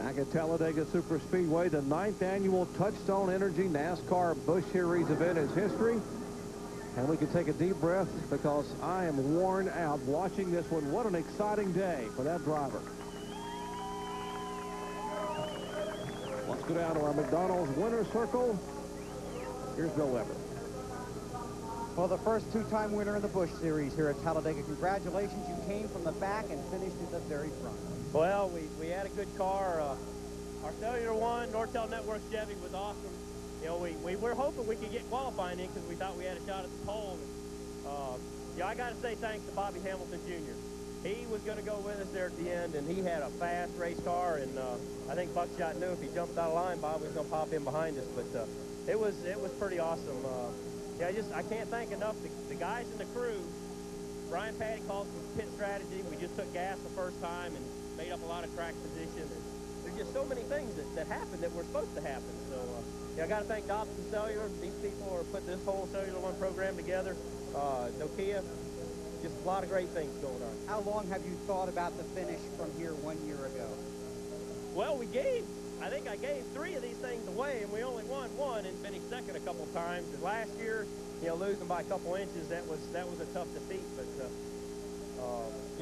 Back at Talladega Superspeedway, the 9th annual Touchstone Energy NASCAR Busch Series event is history. And we can take a deep breath because I am worn out watching this one. What an exciting day for that driver. Let's go down to our McDonald's winner's circle. Here's Bill Weber. Well, the first two-time winner in the Busch Series here at Talladega. Congratulations. You came from the back and finished at the very front. Well, we had a good car. Our Cellular One, Nortel Network Chevy was awesome. You know, we were hoping we could get qualifying in because we thought we had a shot at the pole. I got to say thanks to Bobby Hamilton Jr. He was going to go with us there at the end, and he had a fast race car. And I think Buckshot knew if he jumped out of line, Bobby was going to pop in behind us. But it was pretty awesome. I can't thank enough the guys in the crew. Brian Patty called some pit strategy. We just took gas the first time and made up a lot of track position. And there's just so many things that happened that were supposed to happen. So I got to thank Dobson Cellular. These people are putting this whole Cellular One program together. Nokia, just a lot of great things going on. How long have you thought about the finish from here 1 year ago? Well, I think I gave 3 of these things away, and we only won 1 and finished second a couple of times. And last year, losing by a couple inches, that was a tough defeat. But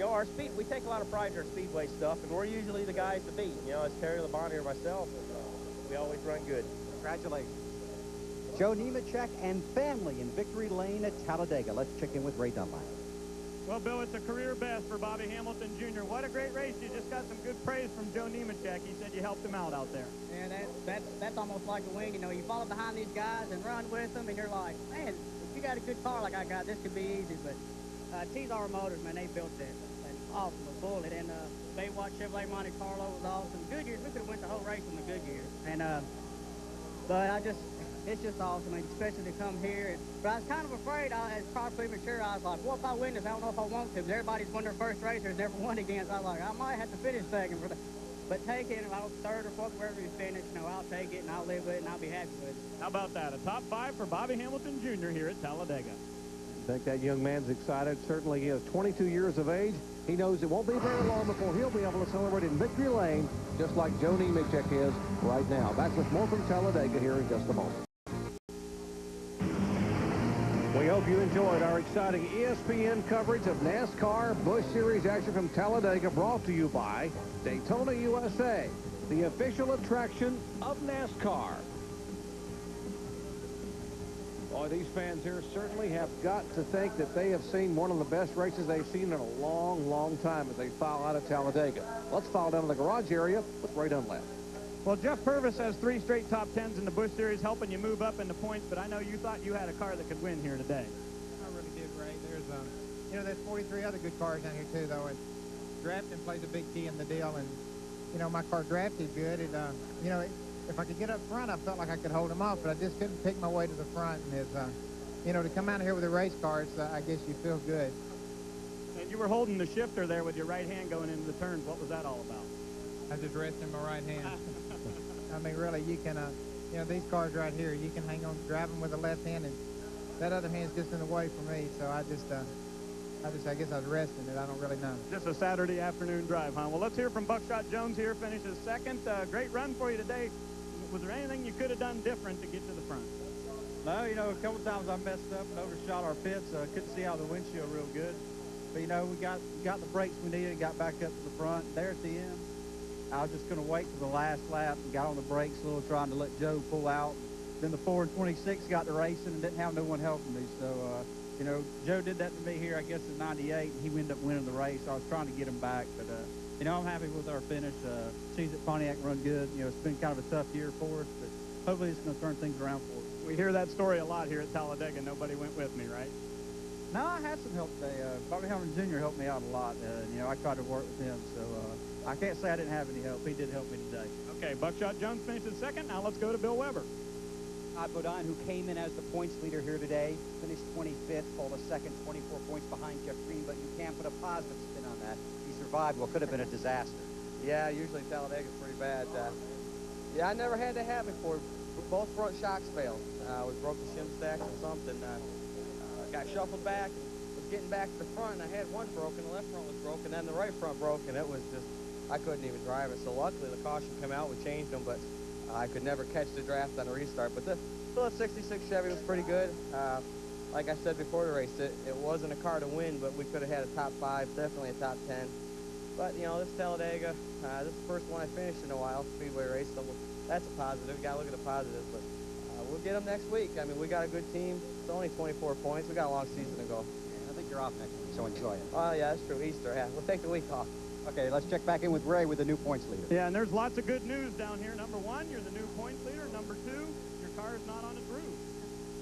our speed, we take a lot of pride in our speedway stuff, and we're usually the guys to beat. It's Terry Labonte or myself, and we always run good. Congratulations. Joe Nemechek and family in victory lane at Talladega. Let's check in with Ray Dunlap. Well, Bill, it's a career best for Bobby Hamilton Jr. What a great race. You just got some good praise from Joe Nemechek. He said you helped him out there. Yeah, that's almost like a win. You follow behind these guys and run with them, and you're like, man, if you got a good car like I got, this could be easy. But T-Zar Motors, man, they built that. An awesome bullet. And Baywatch Chevrolet Monte Carlo was awesome. Goodyear, we could have went the whole race on the Goodyear. And but it's just awesome, especially to come here. But I was kind of afraid, it's probably premature. I was like, well, if I win this, I don't know if I want to, because everybody's won their first race, there's never won again. So I was like, I might have to finish second for that. But take it, if I was third or fourth, wherever you finish, I'll take it, and I'll live with it, and I'll be happy with it. How about that? A top 5 for Bobby Hamilton Jr. here at Talladega. I think that young man's excited. Certainly he is 22 years of age. He knows it won't be very long before he'll be able to celebrate in victory lane, just like Joe Nemechek is right now. Back with more from Talladega here in just a moment. We hope you enjoyed our exciting ESPN coverage of NASCAR Busch Series action from Talladega, brought to you by Daytona USA, the official attraction of NASCAR. Boy, these fans here certainly have got to think that they have seen one of the best races they've seen in a long, long time as they file out of Talladega. Let's file down to the garage area with Ray Dunlap. Well, Jeff Purvis has 3 straight top 10s in the Busch Series, helping you move up into points, but I know you thought you had a car that could win here today. I really did, Ray. There's 43 other good cars down here, too, though, and drafting plays a big key in the deal, and, my car drafted good. If I could get up front, I felt like I could hold them off, but I just couldn't pick my way to the front, and to come out here with a race car, I guess you feel good. And you were holding the shifter there with your right hand going into the turns. What was that all about? I just rested my right hand. I mean, really, you can, these cars right here, you can hang on, drive them with the left hand, and that other hand's just in the way for me. So I guess I was resting it. I don't really know. Just a Saturday afternoon drive, huh? Well, let's hear from Buckshot Jones here, finishes second. Great run for you today. Was there anything you could have done different to get to the front? No, a couple times I messed up and overshot our pits. Couldn't see out of the windshield real good. But, we got the brakes we needed and got back up to the front. There at the end, I was just going to wait for the last lap and got on the brakes a little, trying to let Joe pull out. Then the 4 and 26 got to racing and didn't have no one helping me. So, Joe did that to me here, I guess, in '98, and he ended up winning the race. I was trying to get him back, but, I'm happy with our finish. Seems that Pontiac run good. It's been kind of a tough year for us, but hopefully it's going to turn things around for us. We hear that story a lot here at Talladega. Nobody went with me, right? No, I had some help today. Bobby Hamilton Jr. helped me out a lot. I tried to work with him, so I can't say I didn't have any help. He did help me today. Okay, Buckshot Jones finishes second. Now let's go to Bill Weber. Todd Bodine, who came in as the points leader here today, finished 25th, fall to second, 24 points behind Jeff Green, but you can't put a positive spin on that. He survived what could have been a disaster. Yeah, usually Talladega's pretty bad. I never had that happen before. Both front shocks failed. We broke the shim stacks or something. Got shuffled back, was getting back to the front, and I had one broken, the left front was broken, then the right front broke, and it was just I couldn't even drive it. So luckily the caution came out, we changed them, but I could never catch the draft on a restart. But the Phillips 66 Chevy was pretty good. Like I said before the race, it wasn't a car to win, but we could have had a top 5, definitely a top 10. But, you know, this Talladega, this is the first one I finished in a while, Speedway race, so that's a positive. You got to look at the positives, but we'll get them next week. I mean, we got a good team. It's only 24 points. We got a long season to go. Yeah, I think you're off next week, so enjoy it. Oh, yeah, that's true. Easter, yeah. We'll take the week off. Okay, let's check back in with Ray with the new points leader. Yeah, and there's lots of good news down here. Number 1, you're the new points leader. Number 2, your car is not on its roof.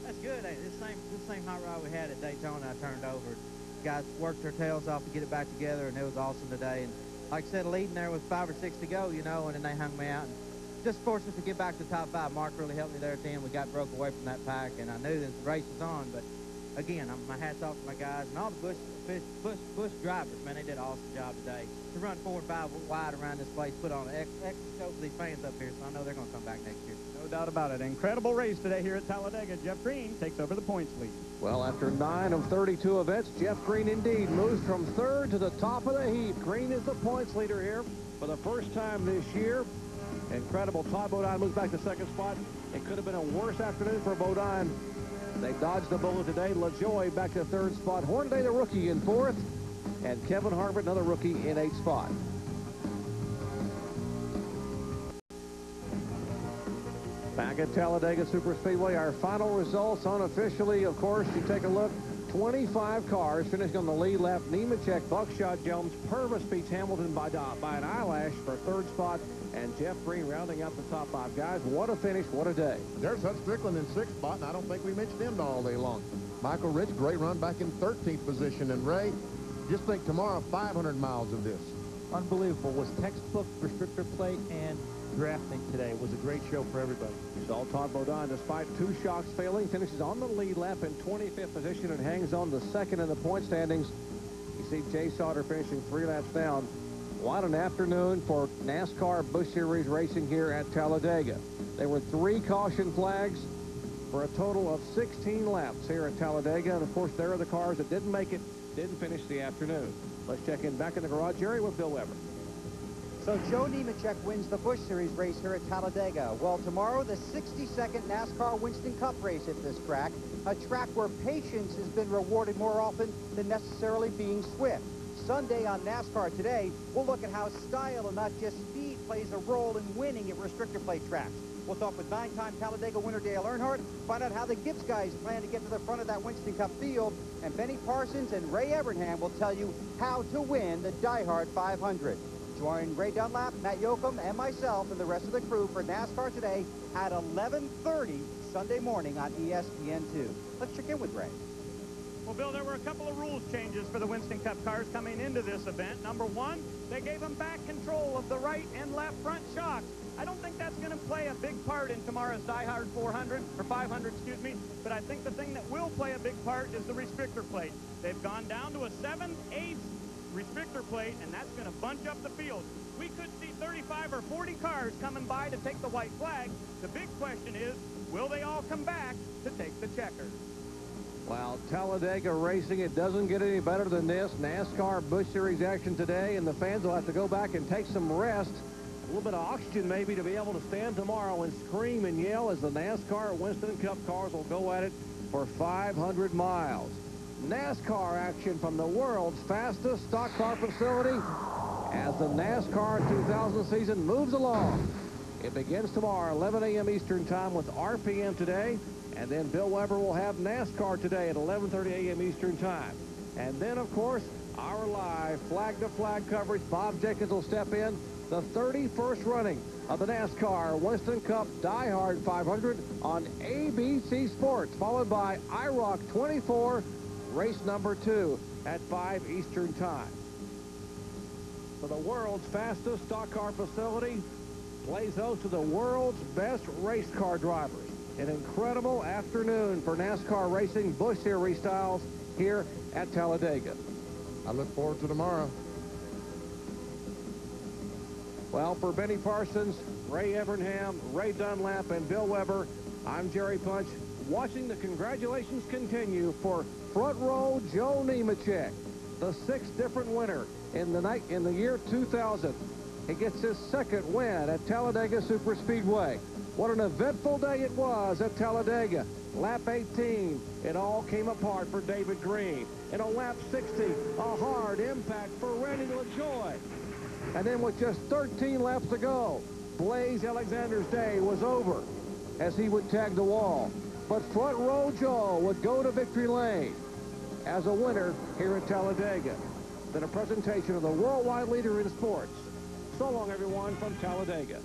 That's good. Hey, this same hot rod we had at Daytona, I turned over. Guys worked their tails off to get it back together, and it was awesome today. And like I said, leading there with 5 or 6 to go, you know, and then they hung me out. And just fortunate to get back to the top 5. Mark really helped me there at the end. We got broke away from that pack, and I knew that the race was on. But again, my hat's off to my guys and all the Busch drivers. Man, they did an awesome job today. To run 4 and 5 wide around this place, put on an excellent show for these fans up here, so I know they're going to come back next year. No doubt about it. Incredible race today here at Talladega. Jeff Green takes over the points lead. Well, after 9 of 32 events, Jeff Green indeed moves from 3rd to the top of the heap. Green is the points leader here for the first time this year. Incredible. Todd Bodine moves back to 2nd spot. It could have been a worse afternoon for Bodine. They dodged the bullet today. LaJoie back to 3rd spot. Hornaday, the rookie, in 4th. And Kevin Harvick, another rookie, in 8th spot. Back at Talladega Superspeedway, our final results unofficially, of course, you take a look. 25 cars finishing on the lead lap. Nemechek, Buckshot Jones, Purvis beats Hamilton by an eyelash for 3rd spot. And Jeff Green rounding out the top 5 guys. What a finish, what a day. There's Hutch Strickland in 6th spot, and I don't think we mentioned him all day long. Michael Rich, great run back in 13th position. And Ray, just think tomorrow, 500 miles of this. Unbelievable. Was textbook restrictor plate and drafting today. It was a great show for everybody. You saw Todd Bodine, despite 2 shocks failing, finishes on the lead lap in 25th position and hangs on to 2nd in the point standings. You see Jay Sauter finishing 3 laps down. What an afternoon for NASCAR Busch Series racing here at Talladega. There were 3 caution flags for a total of 16 laps here at Talladega. And, of course, there are the cars that didn't make it, didn't finish the afternoon. Let's check in back in the garage area with Bill Weber. So Joe Nemechek wins the Busch Series race here at Talladega. Well, tomorrow, the 62nd NASCAR Winston Cup race at this track, a track where patience has been rewarded more often than necessarily being swift. Sunday on NASCAR Today, we'll look at how style and not just speed plays a role in winning at restrictor plate tracks. We'll talk with 9-time Talladega winner Dale Earnhardt, find out how the Gibbs guys plan to get to the front of that Winston Cup field, and Benny Parsons and Ray Evernham will tell you how to win the Die Hard 500. Join Ray Dunlap, Matt Yoakum, and myself and the rest of the crew for NASCAR Today at 11:30 Sunday morning on ESPN2. Let's check in with Ray. Well, Bill, there were a couple of rules changes for the Winston Cup cars coming into this event. Number 1, they gave them back control of the right and left front shocks. I don't think that's going to play a big part in tomorrow's Die Hard 400, or 500, excuse me, but I think the thing that will play a big part is the restrictor plate. They've gone down to a 7/8 restrictor plate, and that's going to bunch up the field. We could see 35 or 40 cars coming by to take the white flag. The big question is, will they all come back to take the checkers? Well, Talladega racing, it doesn't get any better than this. NASCAR Busch Series action today, and the fans will have to go back and take some rest. A little bit of oxygen maybe to be able to stand tomorrow and scream and yell as the NASCAR Winston Cup cars will go at it for 500 miles. NASCAR action from the world's fastest stock car facility as the NASCAR 2000 season moves along. It begins tomorrow, 11 a.m. Eastern time with RPM today. And then Bill Weber will have NASCAR today at 11:30 a.m. Eastern time. And then, of course, our live flag-to-flag coverage. Bob Jenkins will step in. The 31st running of the NASCAR Winston Cup Die Hard 500 on ABC Sports, followed by IROC 24, race number 2 at 5 Eastern time. So the world's fastest stock car facility plays host to the world's best race car drivers. An incredible afternoon for NASCAR racing, Busch Series styles here at Talladega. I look forward to tomorrow. Well, for Benny Parsons, Ray Evernham, Ray Dunlap, and Bill Weber, I'm Jerry Punch, watching the congratulations continue for front row Joe Nemechek, the 6th different winner in the year 2000. He gets his second win at Talladega Superspeedway. What an eventful day it was at Talladega. Lap 18, it all came apart for David Green. And on lap 60, a hard impact for Randy LaJoie. And then with just 13 laps to go, Blaze Alexander's day was over as he would tag the wall. But Front Row Joe would go to victory lane as a winner here at Talladega. Then a presentation of the worldwide leader in sports. So long, everyone, from Talladega.